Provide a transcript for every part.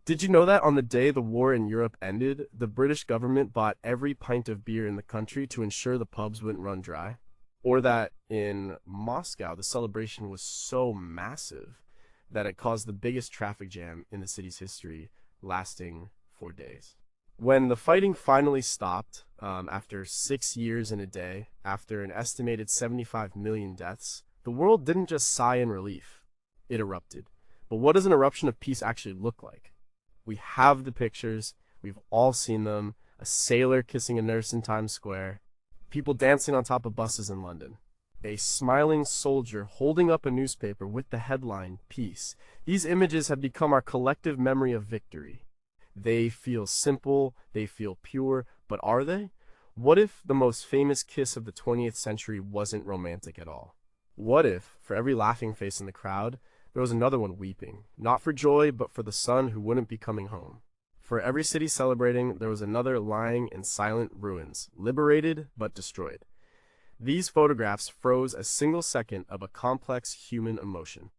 Did you know that on the day the war in Europe ended, the British government bought every pint of beer in the country to ensure the pubs wouldn't run dry? Or that in Moscow, the celebration was so massive that it caused the biggest traffic jam in the city's history, lasting 4 days. When the fighting finally stopped, after 6 years and a day, after an estimated 75 million deaths, the world didn't just sigh in relief. It erupted. But what does an eruption of peace actually look like? We have the pictures, we've all seen them, a sailor kissing a nurse in Times Square, people dancing on top of buses in London, a smiling soldier holding up a newspaper with the headline, Peace. These images have become our collective memory of victory. They feel simple, they feel pure, but are they? What if the most famous kiss of the 20th century wasn't romantic at all? What if, for every laughing face in the crowd, there was another one weeping, not for joy, but for the son who wouldn't be coming home? For every city celebrating, there was another lying in silent ruins, liberated but destroyed. These photographs froze a single second of a complex human emotion.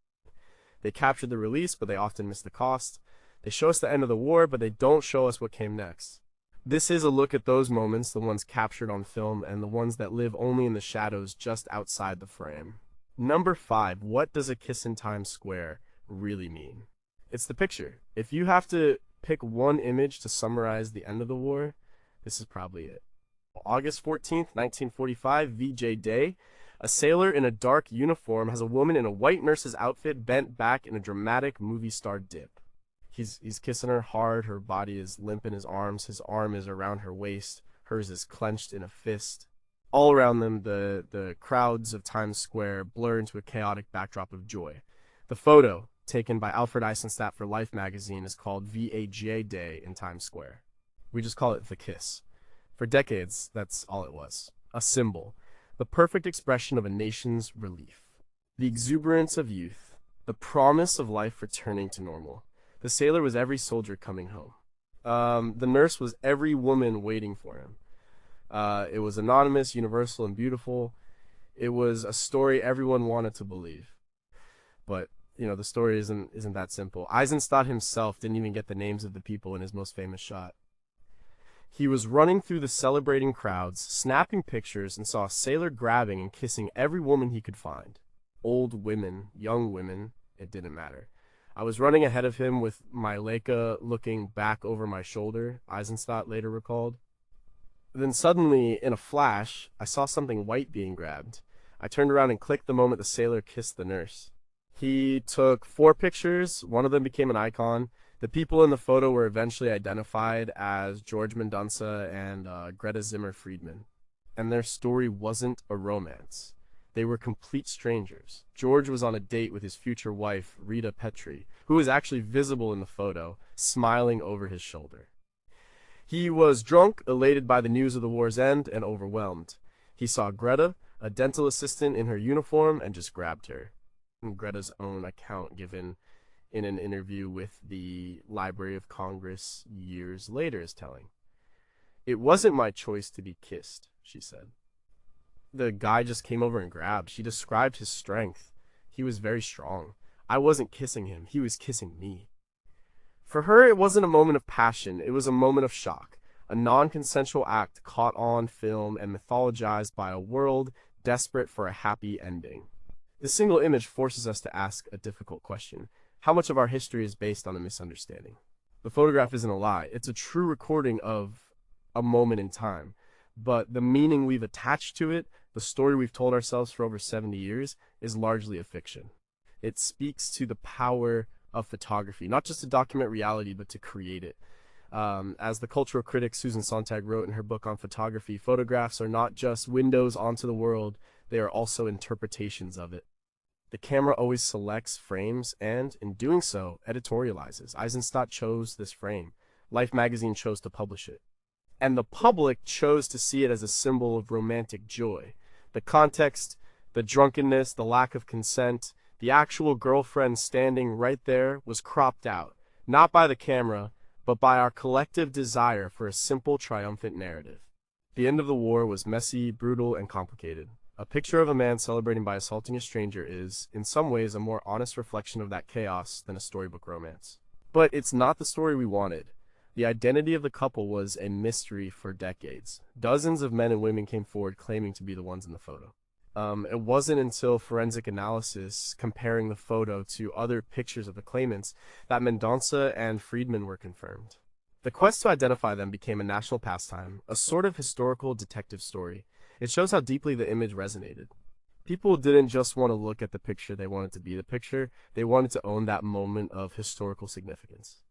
They captured the release, but they often missed the cost. They show us the end of the war, but they don't show us what came next. This is a look at those moments, the ones captured on film, and the ones that live only in the shadows just outside the frame. Number 5, what does a kiss in Times Square really mean? It's the picture. If you have to pick one image to summarize the end of the war, this is probably it. August 14th, 1945, VJ Day. A sailor in a dark uniform has a woman in a white nurse's outfit bent back in a dramatic movie star dip. He's kissing her hard, her body is limp in his arm is around her waist, hers is clenched in a fist. All around them, the crowds of Times Square blur into a chaotic backdrop of joy. The photo, taken by Alfred Eisenstadt for Life magazine, is called VAJ Day in Times Square. We just call it the kiss. For decades, that's all it was. A symbol. The perfect expression of a nation's relief. The exuberance of youth. The promise of life returning to normal. The sailor was every soldier coming home. The nurse was every woman waiting for him. It was anonymous, universal, and beautiful. It was a story everyone wanted to believe. But, the story isn't that simple. Eisenstadt himself didn't even get the names of the people in his most famous shot. He was running through the celebrating crowds, snapping pictures, and saw a sailor grabbing and kissing every woman he could find. Old women, young women, it didn't matter. I was running ahead of him with my Leica looking back over my shoulder, Eisenstadt later recalled. Then suddenly, in a flash, I saw something white being grabbed. I turned around and clicked the moment the sailor kissed the nurse. He took 4 pictures, one of them became an icon. The people in the photo were eventually identified as George Mendonça and Greta Zimmer Friedman. And their story wasn't a romance. They were complete strangers. George was on a date with his future wife, Rita Petri, who was actually visible in the photo, smiling over his shoulder. He was drunk, elated by the news of the war's end, and overwhelmed. He saw Greta, a dental assistant in her uniform, and just grabbed her. And Greta's own account given in an interview with the Library of Congress years later is telling. "It wasn't my choice to be kissed," she said. The guy just came over and grabbed. She described his strength. He was very strong. I wasn't kissing him. He was kissing me. For her, it wasn't a moment of passion. It was a moment of shock. A non-consensual act caught on film and mythologized by a world desperate for a happy ending. This single image forces us to ask a difficult question. How much of our history is based on a misunderstanding? The photograph isn't a lie. It's a true recording of a moment in time. But the meaning we've attached to it, the story we've told ourselves for over 70 years, is largely a fiction. It speaks to the power of photography, not just to document reality, but to create it. As the cultural critic Susan Sontag wrote in her book on photography, photographs are not just windows onto the world, they are also interpretations of it. The camera always selects frames and, in doing so, editorializes. Eisenstadt chose this frame. Life magazine chose to publish it. And the public chose to see it as a symbol of romantic joy. The context, the drunkenness, the lack of consent, the actual girlfriend standing right there was cropped out, not by the camera, but by our collective desire for a simple, triumphant narrative. The end of the war was messy, brutal, and complicated. A picture of a man celebrating by assaulting a stranger is, in some ways, a more honest reflection of that chaos than a storybook romance. But it's not the story we wanted. The identity of the couple was a mystery for decades. Dozens of men and women came forward claiming to be the ones in the photo. It wasn't until forensic analysis comparing the photo to other pictures of the claimants that Mendonça and Friedman were confirmed. The quest to identify them became a national pastime, a sort of historical detective story. It shows how deeply the image resonated. People didn't just want to look at the picture, they wanted to be the picture. They wanted to own that moment of historical significance.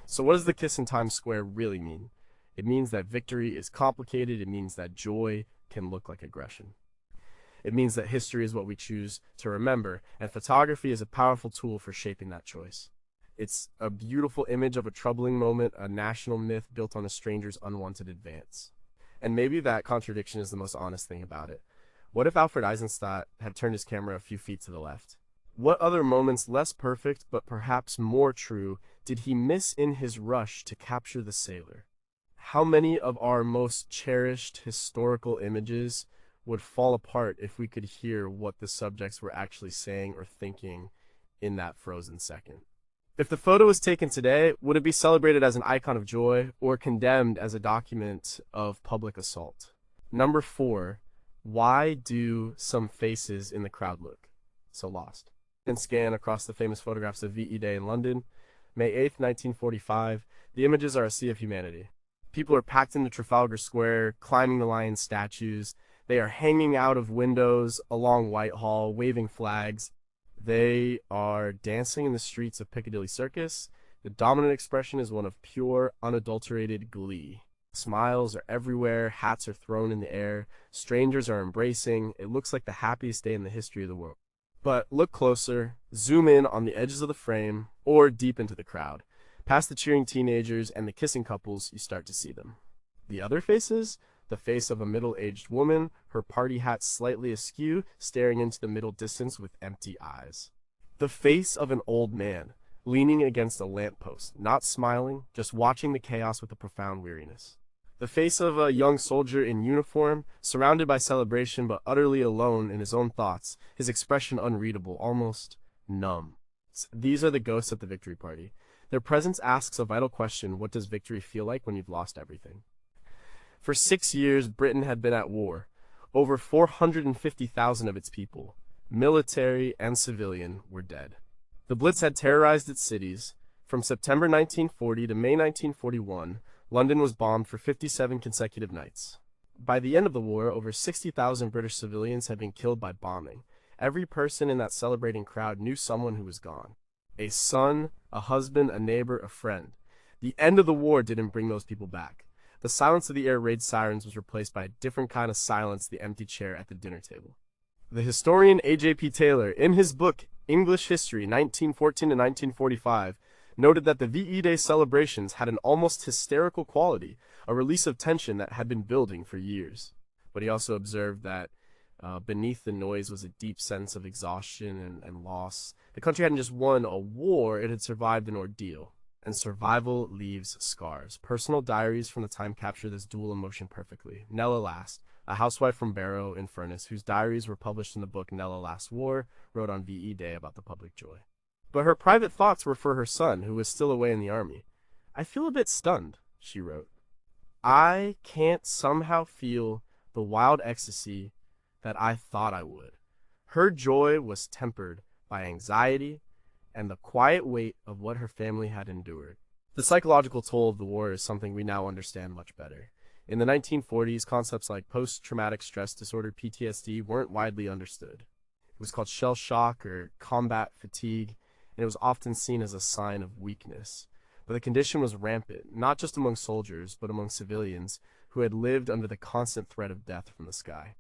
So what does the kiss in Times Square really mean? It means that victory is complicated. It means that joy can look like aggression. It means that history is what we choose to remember, and photography is a powerful tool for shaping that choice. It's a beautiful image of a troubling moment, a national myth built on a stranger's unwanted advance. And maybe that contradiction is the most honest thing about it. What if Alfred Eisenstadt had turned his camera a few feet to the left? What other moments, less perfect but perhaps more true, did he miss in his rush to capture the sailor? How many of our most cherished historical images would fall apart if we could hear what the subjects were actually saying or thinking in that frozen second? If the photo was taken today, would it be celebrated as an icon of joy or condemned as a document of public assault? Number 4, why do some faces in the crowd look so lost? And scan across the famous photographs of VE Day in London, May 8th, 1945, the images are a sea of humanity. People are packed into Trafalgar Square, climbing the lion statues. They are hanging out of windows along Whitehall, waving flags. They are dancing in the streets of Piccadilly Circus. The dominant expression is one of pure, unadulterated glee. Smiles are everywhere, hats are thrown in the air, strangers are embracing. It looks like the happiest day in the history of the world. But look closer, zoom in on the edges of the frame, or deep into the crowd. Past the cheering teenagers and the kissing couples, you start to see them. The other faces? The face of a middle-aged woman, her party hat slightly askew, staring into the middle distance with empty eyes. The face of an old man, leaning against a lamppost, not smiling, just watching the chaos with a profound weariness. The face of a young soldier in uniform, surrounded by celebration but utterly alone in his own thoughts, his expression unreadable, almost numb. These are the ghosts at the victory party. Their presence asks a vital question: what does victory feel like when you've lost everything? For 6 years, Britain had been at war. Over 450,000 of its people, military and civilian, were dead. The Blitz had terrorized its cities. From September 1940 to May 1941, London was bombed for 57 consecutive nights. By the end of the war, over 60,000 British civilians had been killed by bombing. Every person in that celebrating crowd knew someone who was gone. A son, a husband, a neighbor, a friend. The end of the war didn't bring those people back. The silence of the air raid sirens was replaced by a different kind of silence, the empty chair at the dinner table. The historian A.J.P. Taylor, in his book English History 1914 to 1945, noted that the VE Day celebrations had an almost hysterical quality, a release of tension that had been building for years. But he also observed that beneath the noise was a deep sense of exhaustion and loss. The country hadn't just won a war, it had survived an ordeal. And survival leaves scars. Personal diaries from the time capture this dual emotion perfectly. Nella Last, a housewife from Barrow in Furness, whose diaries were published in the book Nella Last War, wrote on VE Day about the public joy. But her private thoughts were for her son, who was still away in the army. "I feel a bit stunned," she wrote. "I can't somehow feel the wild ecstasy that I thought I would." Her joy was tempered by anxiety and the quiet weight of what her family had endured. The psychological toll of the war is something we now understand much better. In the 1940s, concepts like post-traumatic stress disorder (PTSD) weren't widely understood. It was called shell shock or combat fatigue, and it was often seen as a sign of weakness. But the condition was rampant, not just among soldiers, but among civilians who had lived under the constant threat of death from the sky.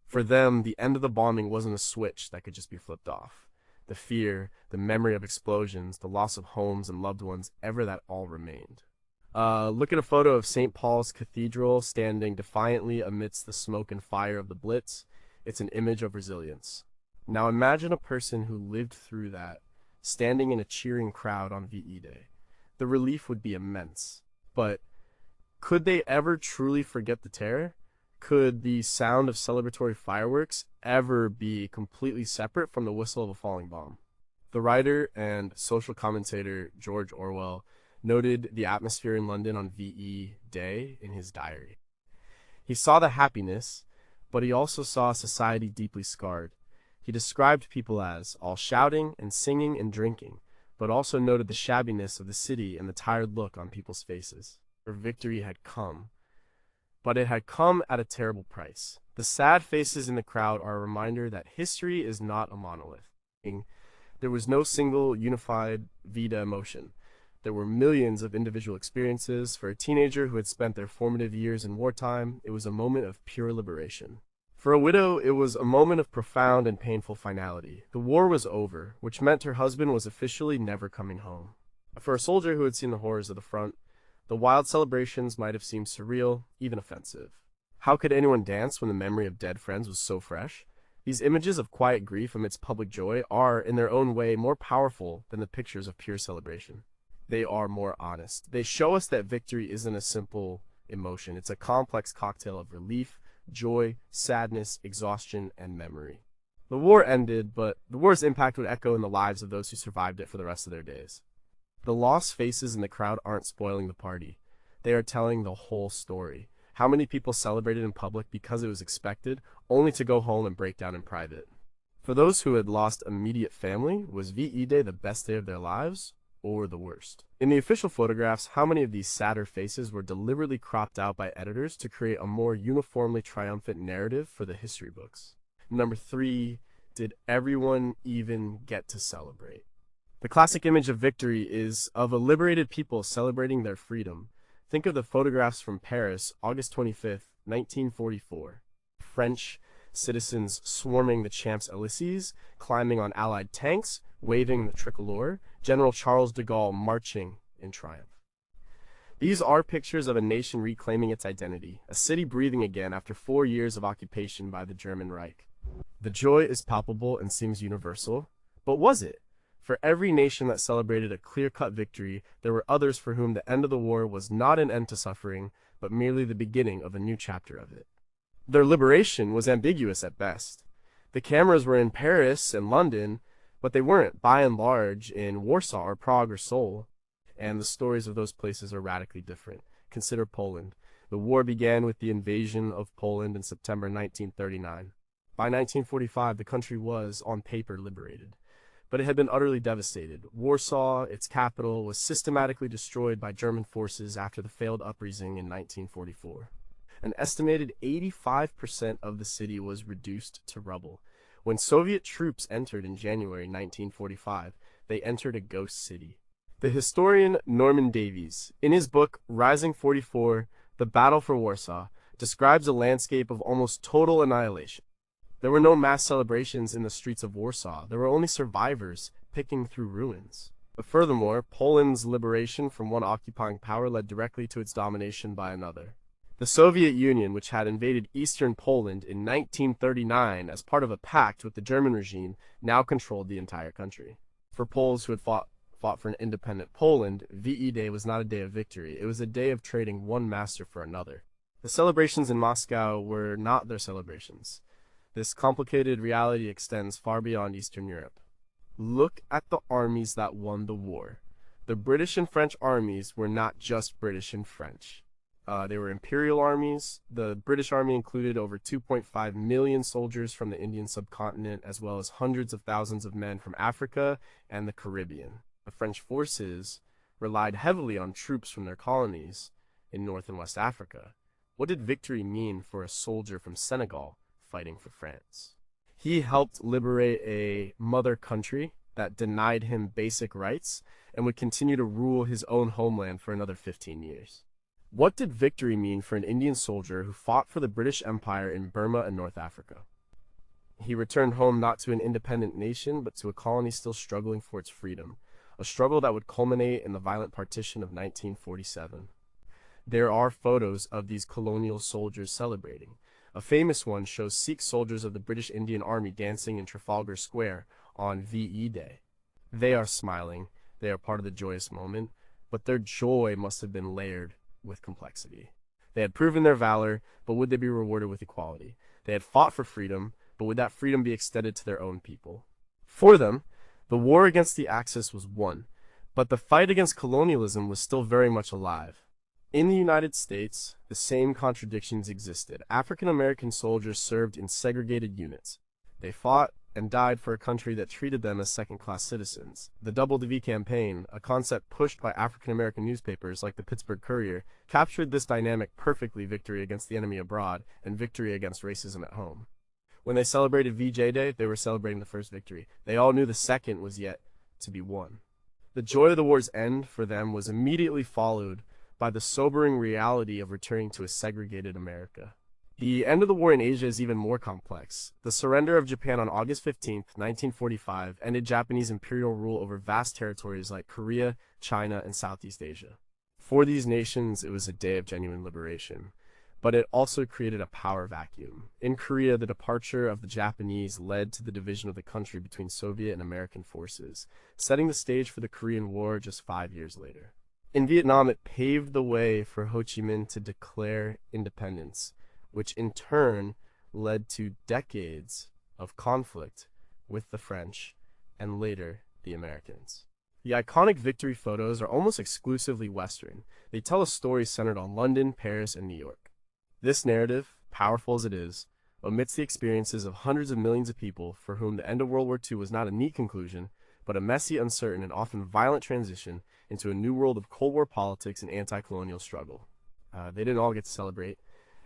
For them, the end of the bombing wasn't a switch that could just be flipped off. The fear, the memory of explosions, the loss of homes and loved ones, ever that all remained. Look at a photo of St. Paul's Cathedral standing defiantly amidst the smoke and fire of the Blitz. It's an image of resilience. Now imagine a person who lived through that, standing in a cheering crowd on VE Day. The relief would be immense. But could they ever truly forget the terror? Could the sound of celebratory fireworks ever be completely separate from the whistle of a falling bomb? The writer and social commentator George Orwell noted the atmosphere in London on VE Day in his diary. He saw the happiness, but he also saw a society deeply scarred. He described people as all shouting and singing and drinking, but also noted the shabbiness of the city and the tired look on people's faces. For victory had come, but it had come at a terrible price. The sad faces in the crowd are a reminder that history is not a monolith. There was no single unified Vita emotion. There were millions of individual experiences. For a teenager who had spent their formative years in wartime, it was a moment of pure liberation. For a widow, it was a moment of profound and painful finality. The war was over, which meant her husband was officially never coming home. For a soldier who had seen the horrors of the front, the wild celebrations might have seemed surreal, even offensive. How could anyone dance when the memory of dead friends was so fresh? These images of quiet grief amidst public joy are, in their own way, more powerful than the pictures of pure celebration. They are more honest. They show us that victory isn't a simple emotion. It's a complex cocktail of relief, joy, sadness, exhaustion, and memory. The war ended, but the war's impact would echo in the lives of those who survived it for the rest of their days. The lost faces in the crowd aren't spoiling the party. They are telling the whole story. How many people celebrated in public because it was expected, only to go home and break down in private? For those who had lost immediate family, was VE Day the best day of their lives, or the worst? In the official photographs, how many of these sadder faces were deliberately cropped out by editors to create a more uniformly triumphant narrative for the history books? Number 3, did everyone even get to celebrate? The classic image of victory is of a liberated people celebrating their freedom. Think of the photographs from Paris, August 25th, 1944. French citizens swarming the Champs-Élysées, climbing on Allied tanks, waving the tricolor, General Charles de Gaulle marching in triumph. These are pictures of a nation reclaiming its identity, a city breathing again after 4 years of occupation by the German Reich. The joy is palpable and seems universal, but was it? For every nation that celebrated a clear-cut victory, there were others for whom the end of the war was not an end to suffering, but merely the beginning of a new chapter of it. Their liberation was ambiguous at best. The cameras were in Paris and London, but they weren't, by and large, in Warsaw or Prague or Seoul. And the stories of those places are radically different. Consider Poland. The war began with the invasion of Poland in September 1939. By 1945, the country was, on paper, liberated. But it had been utterly devastated. Warsaw, its capital, was systematically destroyed by German forces after the failed uprising in 1944. An estimated 85% of the city was reduced to rubble. When Soviet troops entered in January 1945, they entered a ghost city. The historian Norman Davies, in his book Rising 44, The Battle for Warsaw, describes a landscape of almost total annihilation. There were no mass celebrations in the streets of Warsaw. There were only survivors picking through ruins. But furthermore, Poland's liberation from one occupying power led directly to its domination by another. The Soviet Union, which had invaded eastern Poland in 1939 as part of a pact with the German regime, now controlled the entire country. For Poles who had fought for an independent Poland, VE Day was not a day of victory. It was a day of trading one master for another. The celebrations in Moscow were not their celebrations. This complicated reality extends far beyond Eastern Europe. Look at the armies that won the war. The British and French armies were not just British and French. They were imperial armies. The British army included over 2.5 million soldiers from the Indian subcontinent, as well as hundreds of thousands of men from Africa and the Caribbean. The French forces relied heavily on troops from their colonies in North and West Africa. What did victory mean for a soldier from Senegal fighting for France? He helped liberate a mother country that denied him basic rights and would continue to rule his own homeland for another 15 years. What did victory mean for an Indian soldier who fought for the British Empire in Burma and North Africa? He returned home not to an independent nation, but to a colony still struggling for its freedom, a struggle that would culminate in the violent partition of 1947. There are photos of these colonial soldiers celebrating. A famous one shows Sikh soldiers of the British Indian Army dancing in Trafalgar Square on VE Day. They are smiling, they are part of the joyous moment, but their joy must have been layered with complexity. They had proven their valor, but would they be rewarded with equality? They had fought for freedom, but would that freedom be extended to their own people? For them, The war against the Axis was won, but the fight against colonialism was still very much alive. In the United States, the same contradictions existed. African American soldiers served in segregated units. They fought and died for a country that treated them as second-class citizens. The WWII campaign, a concept pushed by African American newspapers like the Pittsburgh Courier, captured this dynamic perfectly: victory against the enemy abroad and victory against racism at home. When they celebrated VJ Day, they were celebrating the first victory. They all knew the second was yet to be won. The joy of the war's end for them was immediately followed by the sobering reality of returning to a segregated America. The end of the war in Asia is even more complex. The surrender of Japan on August 15, 1945, ended Japanese imperial rule over vast territories like Korea, China, and Southeast Asia. For these nations, it was a day of genuine liberation, but it also created a power vacuum. In Korea, the departure of the Japanese led to the division of the country between Soviet and American forces, setting the stage for the Korean War just 5 years later. In Vietnam, it paved the way for Ho Chi Minh to declare independence, which in turn led to decades of conflict with the French and later the Americans. The iconic victory photos are almost exclusively Western. They tell a story centered on London, Paris, and New York. This narrative, powerful as it is, omits the experiences of hundreds of millions of people for whom the end of World War II was not a neat conclusion, but a messy, uncertain, and often violent transition into a new world of Cold War politics and anti-colonial struggle. They didn't all get to celebrate,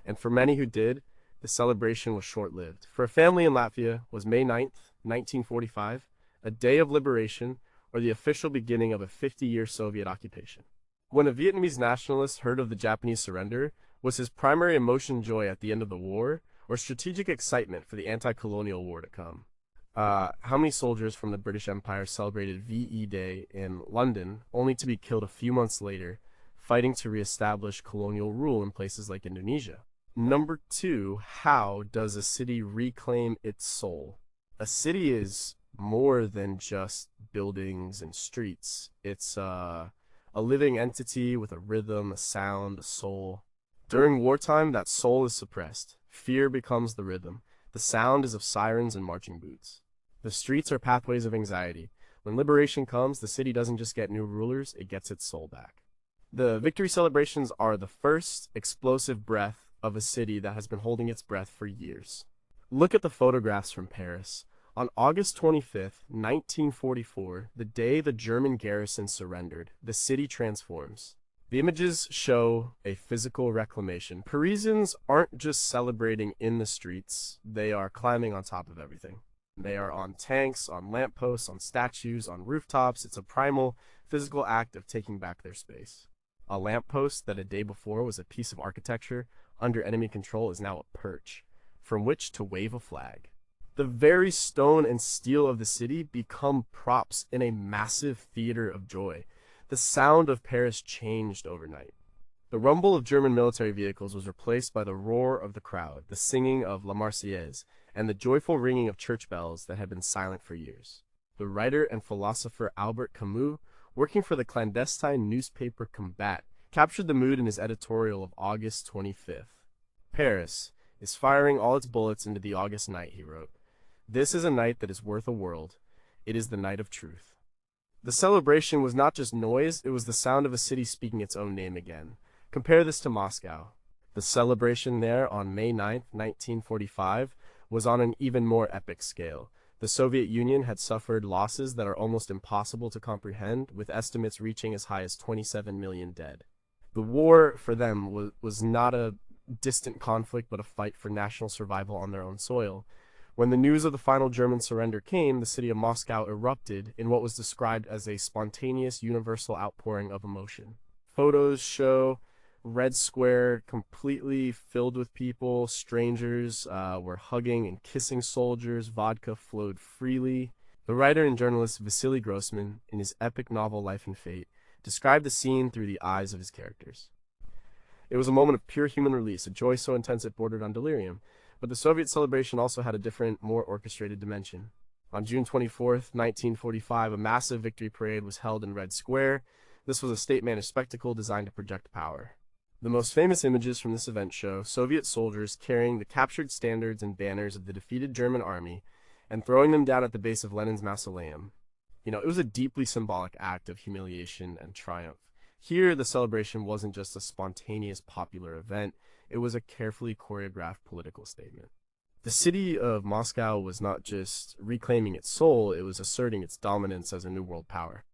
and for many who did, the celebration was short-lived. For a family in Latvia, was May 9th, 1945, a day of liberation or the official beginning of a 50-year Soviet occupation. When a Vietnamese nationalist heard of the Japanese surrender, was his primary emotion joy at the end of the war, or strategic excitement for the anti-colonial war to come? How many soldiers from the British Empire celebrated VE Day in London, only to be killed a few months later, fighting to reestablish colonial rule in places like Indonesia? Number 2, how does a city reclaim its soul? A city is more than just buildings and streets. It's a living entity with a rhythm, a sound, a soul. During wartime, that soul is suppressed. Fear becomes the rhythm. The sound is of sirens and marching boots. The streets are pathways of anxiety. When liberation comes, the city doesn't just get new rulers, it gets its soul back. The victory celebrations are the first explosive breath of a city that has been holding its breath for years. Look at the photographs from Paris. On August 25th, 1944, the day the German garrison surrendered, the city transforms. The images show a physical reclamation. Parisians aren't just celebrating in the streets, they are climbing on top of everything. They are on tanks, on lampposts, on statues, on rooftops. It's a primal, physical act of taking back their space. A lamppost that a day before was a piece of architecture under enemy control is now a perch, from which to wave a flag. The very stone and steel of the city become props in a massive theater of joy. The sound of Paris changed overnight. The rumble of German military vehicles was replaced by the roar of the crowd, the singing of La Marseillaise, and the joyful ringing of church bells that had been silent for years. The writer and philosopher Albert Camus, working for the clandestine newspaper Combat, captured the mood in his editorial of August 25th. Paris is firing all its bullets into the August night, he wrote. This is a night that is worth a world. It is the night of truth. The celebration was not just noise, it was the sound of a city speaking its own name again. Compare this to Moscow. The celebration there on May 9, 1945, was on an even more epic scale. The Soviet Union had suffered losses that are almost impossible to comprehend, with estimates reaching as high as 27 million dead. The war, for them, was not a distant conflict, but a fight for national survival on their own soil. When the news of the final German surrender came, the city of Moscow erupted in what was described as a spontaneous universal outpouring of emotion. Photos show Red Square completely filled with people. Strangers were hugging and kissing soldiers. Vodka flowed freely. The writer and journalist Vasily Grossman, in his epic novel Life and Fate, described the scene through the eyes of his characters. It was a moment of pure human release, a joy so intense it bordered on delirium. But the Soviet celebration also had a different, more orchestrated dimension. On June 24th, 1945, a massive victory parade was held in Red Square. This was a state-managed spectacle designed to project power. The most famous images from this event show Soviet soldiers carrying the captured standards and banners of the defeated German army and throwing them down at the base of Lenin's mausoleum. It was a deeply symbolic act of humiliation and triumph. Here, the celebration wasn't just a spontaneous popular event, it was a carefully choreographed political statement. The city of Moscow was not just reclaiming its soul, it was asserting its dominance as a new world power.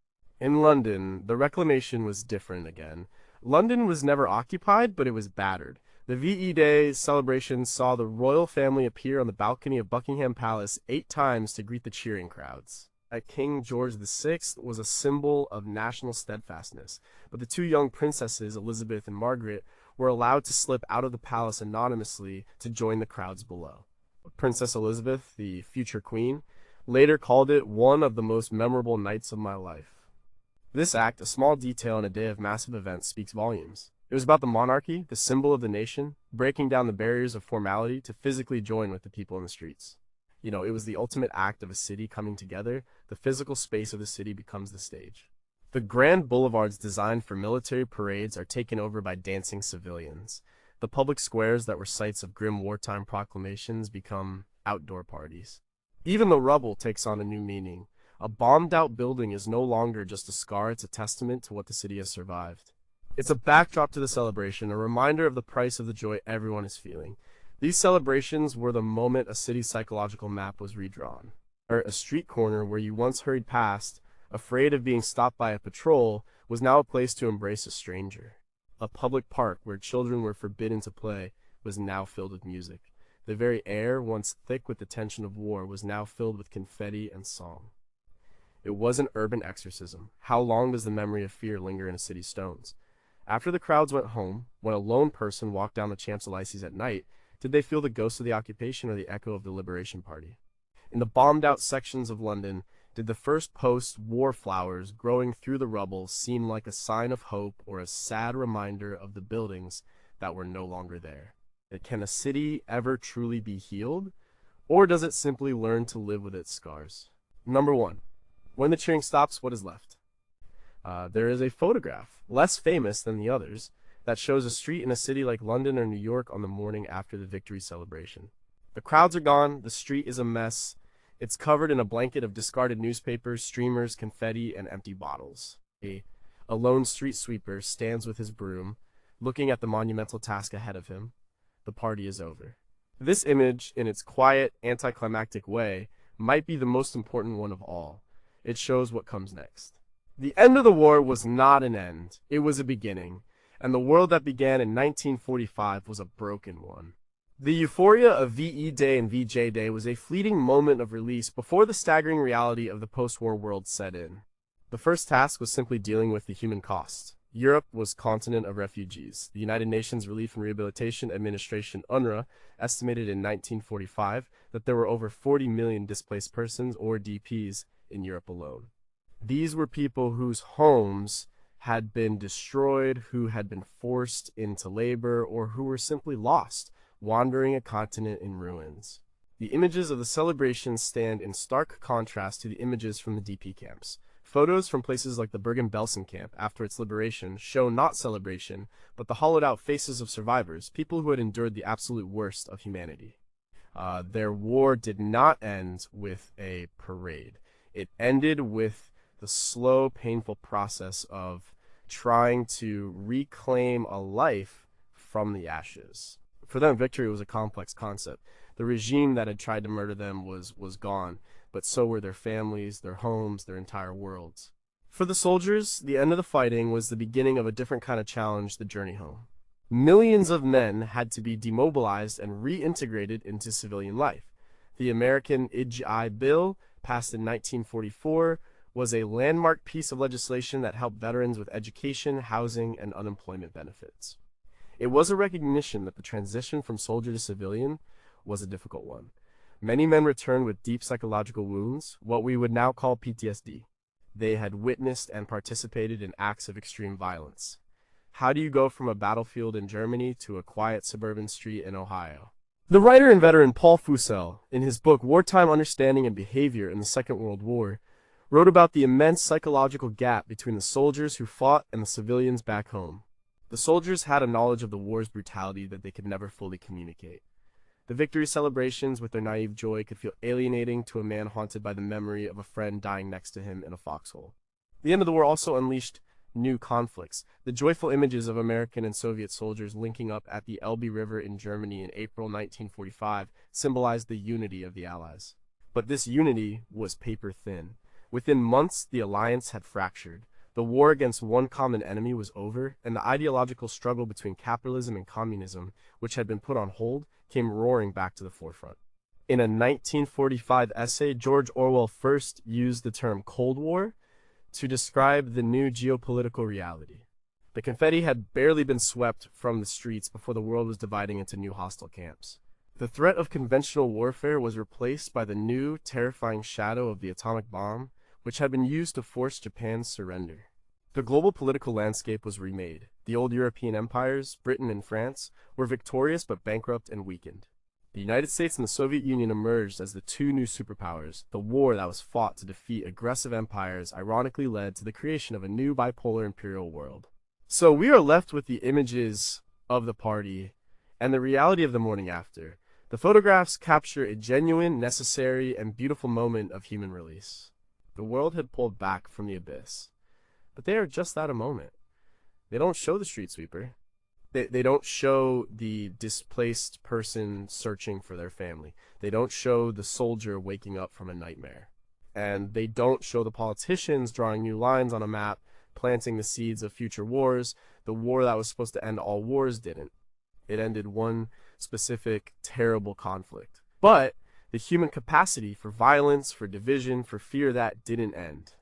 In London, the reclamation was different again. London was never occupied, but it was battered. The VE Day celebration saw the royal family appear on the balcony of Buckingham Palace 8 times to greet the cheering crowds. King George VI was a symbol of national steadfastness, but the two young princesses, Elizabeth and Margaret, were allowed to slip out of the palace anonymously to join the crowds below. Princess Elizabeth, the future queen, later called it one of the most memorable nights of my life. This act, a small detail in a day of massive events, speaks volumes. It was about the monarchy, the symbol of the nation, breaking down the barriers of formality to physically join with the people in the streets. It was the ultimate act of a city coming together. The physical space of the city becomes the stage. The grand boulevards designed for military parades are taken over by dancing civilians. The public squares that were sites of grim wartime proclamations become outdoor parties. Even the rubble takes on a new meaning. A bombed-out building is no longer just a scar, it's a testament to what the city has survived. It's a backdrop to the celebration, a reminder of the price of the joy everyone is feeling. These celebrations were the moment a city's psychological map was redrawn. Or a street corner where you once hurried past, afraid of being stopped by a patrol, was now a place to embrace a stranger. A public park where children were forbidden to play was now filled with music. The very air, once thick with the tension of war, was now filled with confetti and song. It was an urban exorcism. How long does the memory of fear linger in a city's stones? After the crowds went home, when a lone person walked down the Champs-Élysées at night, did they feel the ghost of the occupation or the echo of the Liberation Party? In the bombed-out sections of London, did the first post-war flowers growing through the rubble seem like a sign of hope or a sad reminder of the buildings that were no longer there? Can a city ever truly be healed, or does it simply learn to live with its scars? Number 1. When the cheering stops, what is left? There is a photograph, less famous than the others, that shows a street in a city like London or New York on the morning after the victory celebration. The crowds are gone, the street is a mess. It's covered in a blanket of discarded newspapers, streamers, confetti, and empty bottles. A lone street sweeper stands with his broom, looking at the monumental task ahead of him. The party is over. This image, in its quiet, anticlimactic way, might be the most important one of all. It shows what comes next. The end of the war was not an end, it was a beginning, and the world that began in 1945 was a broken one. The euphoria of VE Day and VJ Day was a fleeting moment of release before the staggering reality of the post-war world set in. The first task was simply dealing with the human cost. Europe was a continent of refugees. The United Nations Relief and Rehabilitation Administration, UNRWA, estimated in 1945 that there were over 40 million displaced persons, or DPs, in Europe alone. These were people whose homes had been destroyed, who had been forced into labor, or who were simply lost, wandering a continent in ruins. The images of the celebrations stand in stark contrast to the images from the DP camps. Photos from places like the Bergen-Belsen camp after its liberation show not celebration, but the hollowed-out faces of survivors, people who had endured the absolute worst of humanity. Their war did not end with a parade. It ended with the slow, painful process of trying to reclaim a life from the ashes. For them, victory was a complex concept. The regime that had tried to murder them was gone, but so were their families, their homes, their entire worlds. For the soldiers, the end of the fighting was the beginning of a different kind of challenge, the journey home. Millions of men had to be demobilized and reintegrated into civilian life. The American WWII bill, passed in 1944, was a landmark piece of legislation that helped veterans with education, housing, and unemployment benefits. It was a recognition that the transition from soldier to civilian was a difficult one. Many men returned with deep psychological wounds, what we would now call PTSD. They had witnessed and participated in acts of extreme violence. How do you go from a battlefield in Germany to a quiet suburban street in Ohio? The writer and veteran Paul Fussell, in his book Wartime Understanding and Behavior in the Second World War, wrote about the immense psychological gap between the soldiers who fought and the civilians back home. The soldiers had a knowledge of the war's brutality that they could never fully communicate. The victory celebrations, with their naive joy, could feel alienating to a man haunted by the memory of a friend dying next to him in a foxhole. The end of the war also unleashed new conflicts. The joyful images of American and Soviet soldiers linking up at the Elbe River in Germany in April 1945 symbolized the unity of the Allies. But this unity was paper thin. Within months, the alliance had fractured. The war against one common enemy was over, and the ideological struggle between capitalism and communism, which had been put on hold, came roaring back to the forefront. In a 1945 essay, George Orwell first used the term Cold War to describe the new geopolitical reality. The confetti had barely been swept from the streets before the world was dividing into new hostile camps. The threat of conventional warfare was replaced by the new, terrifying shadow of the atomic bomb, which had been used to force Japan's surrender. The global political landscape was remade. The old European empires, Britain and France, were victorious but bankrupt and weakened. The United States and the Soviet Union emerged as the two new superpowers. The war that was fought to defeat aggressive empires ironically led to the creation of a new bipolar imperial world. So we are left with the images of the party and the reality of the morning after. The photographs capture a genuine, necessary, and beautiful moment of human release. The world had pulled back from the abyss. But they are just that, a moment. They don't show the street sweeper. They don't show the displaced person searching for their family. They don't show the soldier waking up from a nightmare. And they don't show the politicians drawing new lines on a map, planting the seeds of future wars. The war that was supposed to end all wars didn't. It ended one specific terrible conflict. But the human capacity for violence, for division, for fear, that didn't end.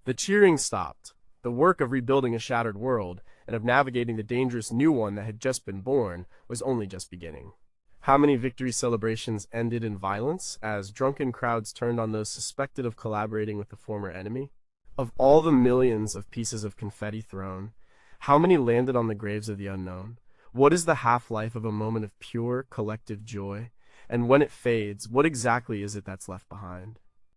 The cheering stopped. The work of rebuilding a shattered world and of navigating the dangerous new one that had just been born was only just beginning. How many victory celebrations ended in violence as drunken crowds turned on those suspected of collaborating with the former enemy? Of all the millions of pieces of confetti thrown, how many landed on the graves of the unknown? What is the half-life of a moment of pure collective joy? And when it fades, what exactly is it that's left behind?